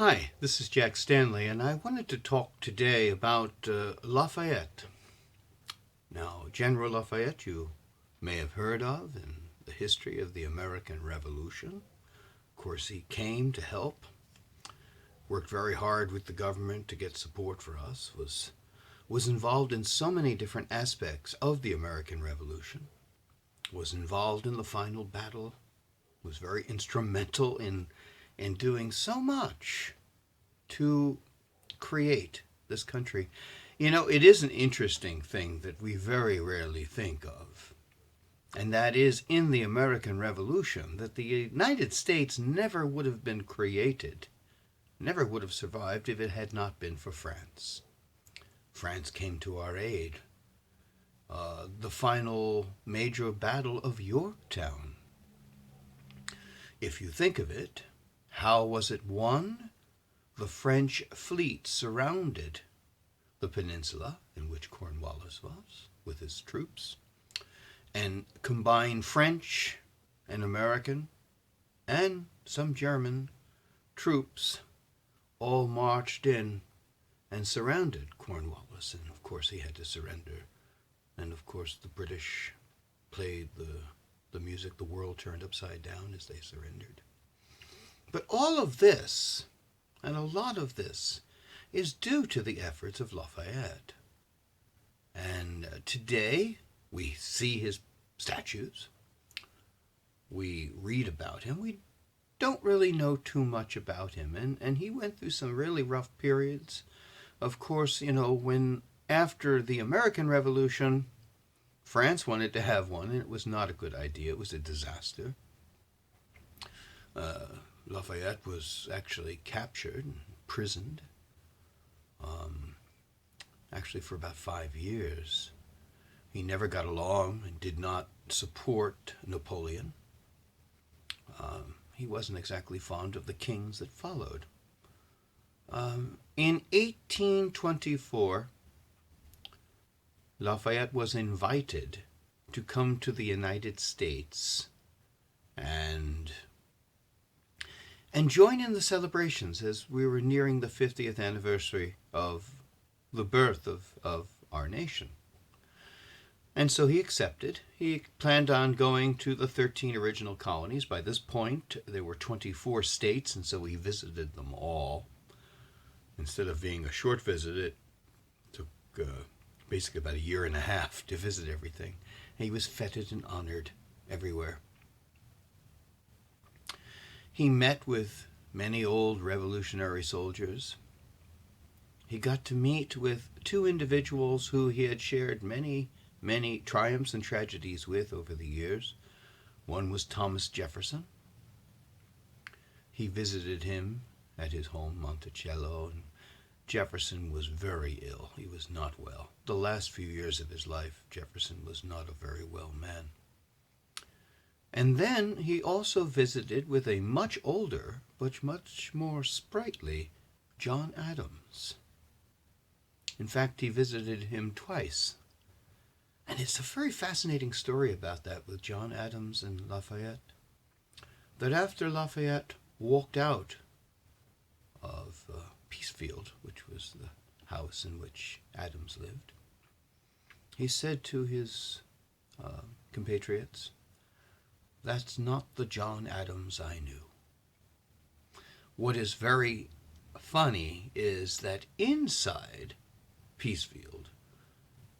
Hi, this is Jack Stanley, and I wanted to talk today about Lafayette. Now, General Lafayette, you may have heard of in the history of the American Revolution. Of course, he came to help, worked very hard with the government to get support for us, was involved in so many different aspects of the American Revolution, was involved in the final battle, was very instrumental in doing so much to create this country. You know, it is an interesting thing that we very rarely think of, and that is in the American Revolution that the United States never would have been created, never would have survived if it had not been for France. France came to our aid. The final major battle of Yorktown. If you think of it, how was it won? The French fleet surrounded the peninsula in which Cornwallis was with his troops, and combined French and American and some German troops all marched in and surrounded Cornwallis, and of course he had to surrender. And of course the British played the music, the world turned upside down as they surrendered. But all of this, and a lot of this, is due to the efforts of Lafayette. And today we see his statues, we read about him, we don't really know too much about him, and he went through some really rough periods. Of course, you know, when after the American Revolution, France wanted to have one, and it was not a good idea. It was a disaster. Lafayette was actually captured and imprisoned, actually for about 5 years. He never got along and did not support Napoleon. He wasn't exactly fond of the kings that followed. In 1824, Lafayette was invited to come to the United States and join in the celebrations as we were nearing the 50th anniversary of the birth of our nation. And so he accepted. He planned on going to the 13 original colonies. By this point, there were 24 states, and so he visited them all. Instead of being a short visit, it took basically about a year and a half to visit everything. And he was feted and honored everywhere. He met with many old revolutionary soldiers. He got to meet with two individuals who he had shared many triumphs and tragedies with over the years. One was Thomas Jefferson. He visited him at his home, Monticello, and Jefferson was very ill. He was not well. The last few years of his life, Jefferson was not a very well man. And then he also visited with a much older, but much more sprightly, John Adams. In fact, he visited him twice. And it's a very fascinating story about that with John Adams and Lafayette. That after Lafayette walked out of Peacefield, which was the house in which Adams lived, he said to his compatriots, "That's not the John Adams I knew." What is very funny is that inside Peacefield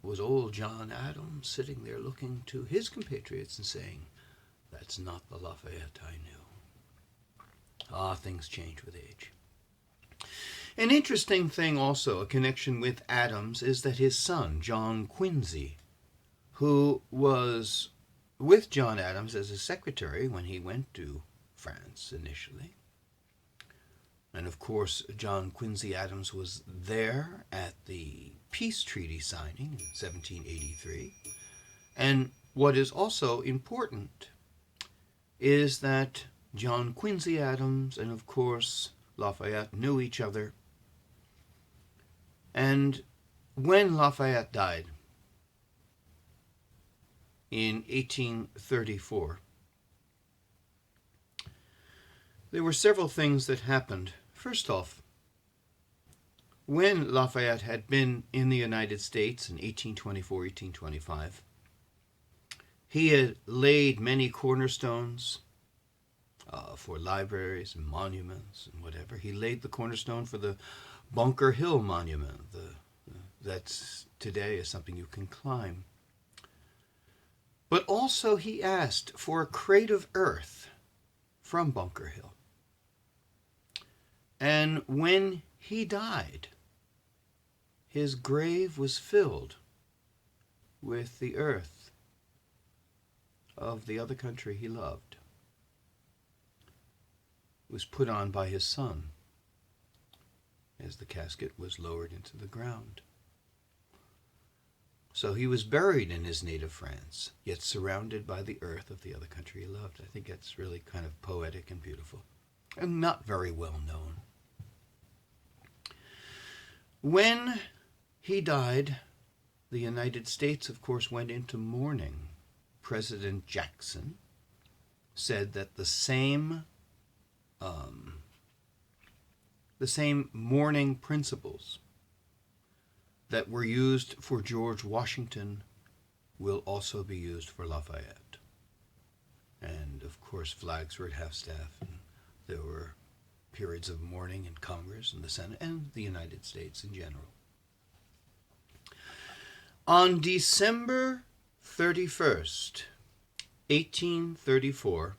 was old John Adams sitting there looking to his compatriots and saying, "That's not the Lafayette I knew." Things change with age. An interesting thing also, a connection with Adams, is that his son, John Quincy, who was with John Adams as his secretary when he went to France initially. And of course, John Quincy Adams was there at the peace treaty signing in 1783. And what is also important is that John Quincy Adams and, of course, Lafayette knew each other. And when Lafayette died in 1834, there were several things that happened First off, when Lafayette had been in the United States in 1824, 1825, he had laid many cornerstones for libraries and monuments and whatever. He laid the cornerstone for the Bunker Hill Monument. That's today is something you can climb. But also he asked for a crate of earth from Bunker Hill. And when he died, his grave was filled with the earth of the other country he loved. It was put on by his son as the casket was lowered into the ground. So he was buried in his native France, yet surrounded by the earth of the other country he loved. I think that's really kind of poetic and beautiful, and not very well known. When he died, the United States, of course, went into mourning. President Jackson said that the same mourning principles that were used for George Washington will also be used for Lafayette. And, of course, flags were at half-staff, and there were periods of mourning in Congress and the Senate and the United States in general. On December 31st, 1834,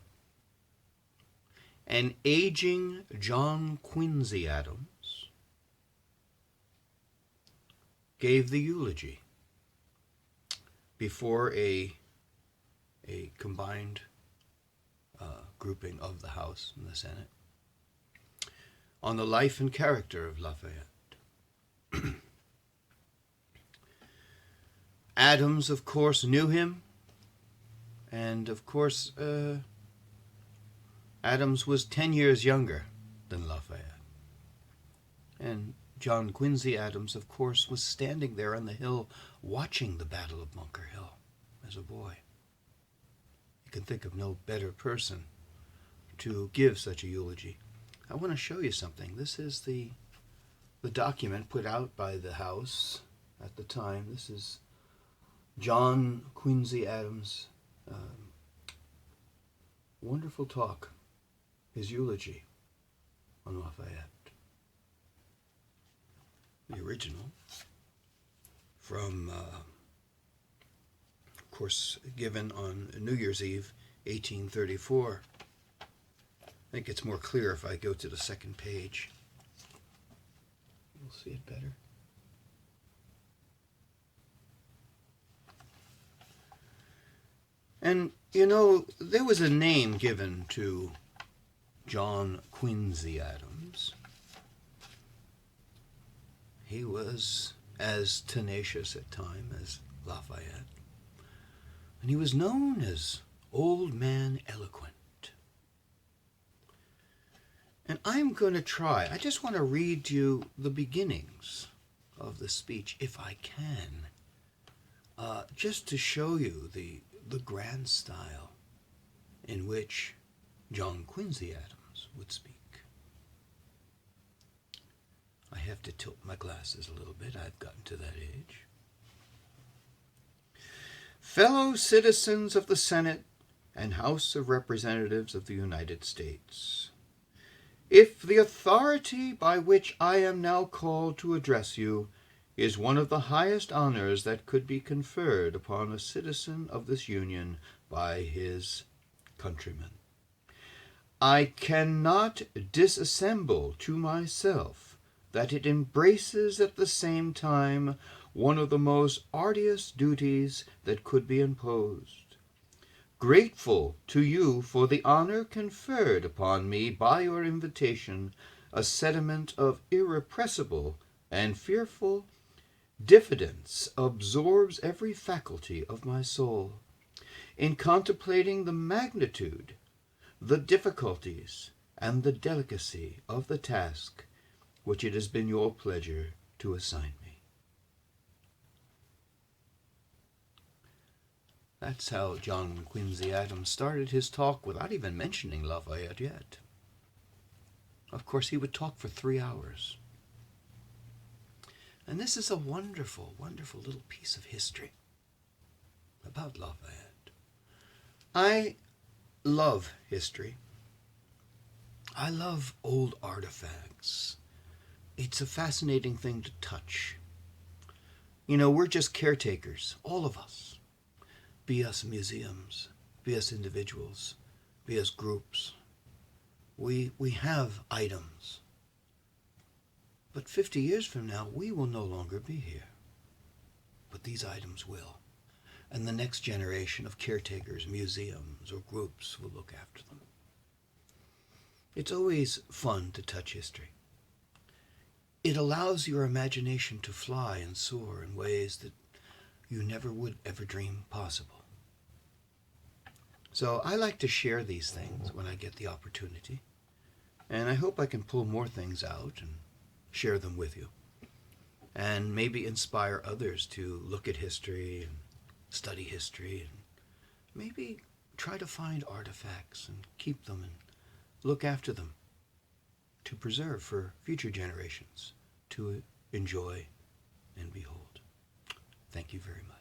an aging John Quincy Adams gave the eulogy before a combined grouping of the House and the Senate on the life and character of Lafayette. Adams, of course, knew him, and of course, Adams was 10 years younger than Lafayette. And John Quincy Adams, of course, was standing there on the hill watching the Battle of Bunker Hill as a boy. You can think of no better person to give such a eulogy. I want to show you something. This is the document put out by the House at the time. This is John Quincy Adams' wonderful talk, his eulogy on Lafayette. The original from, of course, given on New Year's Eve, 1834. I think it's more clear if I go to the second page. You'll see it better. And, you know, there was a name given to John Quincy Adams. He was as tenacious at times as Lafayette. And he was known as Old Man Eloquent. And I'm going to try, I just want to read you the beginnings of the speech, if I can, just to show you the grand style in which John Quincy Adams would speak. I have to tilt my glasses a little bit. I've gotten to that age. Fellow citizens of the Senate and House of Representatives of the United States, if the authority by which I am now called to address you is one of the highest honors that could be conferred upon a citizen of this Union by his countrymen, I cannot disassemble to myself that it embraces at the same time one of the most arduous duties that could be imposed. Grateful to you for the honor conferred upon me by your invitation, a sentiment of irrepressible and fearful diffidence absorbs every faculty of my soul. In contemplating the magnitude, the difficulties, and the delicacy of the task which it has been your pleasure to assign me. That's how John Quincy Adams started his talk without even mentioning Lafayette yet. Of course, he would talk for 3 hours. And this is a wonderful, wonderful little piece of history about Lafayette. I love history. I love old artifacts. It's a fascinating thing to touch. You know, we're just caretakers, all of us. Be us museums, be us individuals, be us groups. We have items. But 50 years from now, we will no longer be here. But these items will. And the next generation of caretakers, museums, or groups will look after them. It's always fun to touch history. It allows your imagination to fly and soar in ways that you never would ever dream possible. So I like to share these things when I get the opportunity. And I hope I can pull more things out and share them with you. And maybe inspire others to look at history and study history and maybe try to find artifacts and keep them and look after them to preserve for future generations to enjoy and behold. Thank you very much.